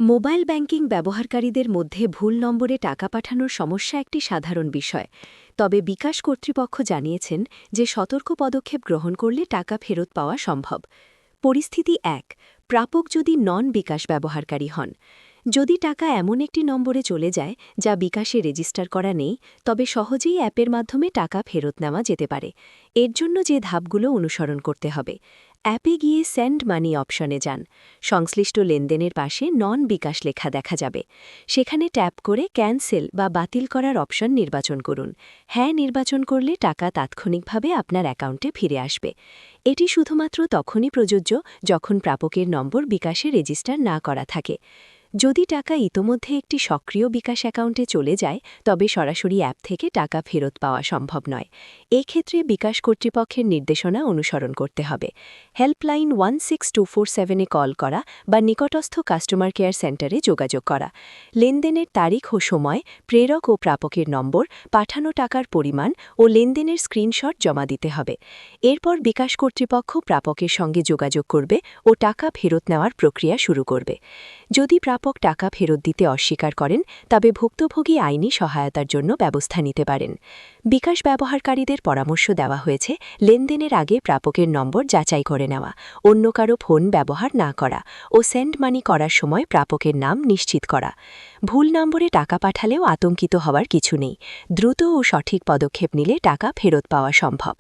Mobile banking ব্যবহারকারীদের মধ্যে ভুল নম্বরে টাকা পাঠানোর সমস্যা একটি সাধারণ বিষয়। তবে বিকাশ কর্তৃপক্ষ জানিয়েছেন যে সতর্ক পদক্ষেপ গ্রহণ করলে টাকা ফেরত পাওয়া সম্ভব। পরিস্থিতি ১, প্রাপক যদি নন বিকাশ ব্যবহারকারী হন। যদি টাকা এমন একটি নম্বরে চলে যায় যা বিকাশে রেজিস্টার করা নেই, তবে সহজেই অ্যাপের মাধ্যমে টাকা ফেরত নেওয়া যেতে পারে। এর জন্য যে ধাপগুলো অনুসরণ করতে হবে: অ্যাপে গিয়ে সেন্ড মানি অপশনে যান। সংশ্লিষ্ট লেনদেনের পাশে নন বিকাশ লেখা দেখা যাবে। সেখানে ট্যাপ করে ক্যান্সেল বা বাতিল করার অপশন নির্বাচন করুন। হ্যাঁ নির্বাচন করলে টাকা তাৎক্ষণিকভাবে আপনার অ্যাকাউন্টে ফিরে আসবে। এটি শুধুমাত্র তখনই প্রযোজ্য যখন প্রাপকের নম্বর বিকাশে রেজিস্টার না করা থাকে। যদি টাকা ইতোমধ্যে একটি সক্রিয় বিকাশ অ্যাকাউন্টে চলে যায়, তবে সরাসরি অ্যাপ থেকে টাকা ফেরত পাওয়া সম্ভব নয়। এক্ষেত্রে বিকাশ কর্তৃপক্ষের নির্দেশনা অনুসরণ করতে হবে। হেল্পলাইন 16247-এ কল করা বা নিকটস্থ কাস্টমার কেয়ার সেন্টারে যোগাযোগ করা। লেনদেনের তারিখ ও সময়, প্রেরক ও প্রাপকের নম্বর, পাঠানো টাকার পরিমাণ ও লেনদেনের স্ক্রিনশট জমা দিতে হবে। এরপর বিকাশ কর্তৃপক্ষ প্রাপকের সঙ্গে যোগাযোগ করবে ও টাকা ফেরত নেওয়ার প্রক্রিয়া শুরু করবে। যদি প্রাপক টাকা ফেরত দিতে অস্বীকার করেন, তবে ভুক্তভোগী আইনি সহায়তার জন্য ব্যবস্থা নিতে পারেন। বিকাশ ব্যবহারকারীদের পরামর্শ দেওয়া হয়েছে লেনদেনের আগে প্রাপকের নম্বর যাচাই করে নেওয়া, অন্য কারো ফোন ব্যবহার না করা ও সেন্ড মানি করার সময় প্রাপকের নাম নিশ্চিত করা। ভুল নম্বরে টাকা পাঠালেও আতঙ্কিত হওয়ার কিছু নেই। দ্রুত ও সঠিক পদক্ষেপ নিলে টাকা ফেরত পাওয়া সম্ভব।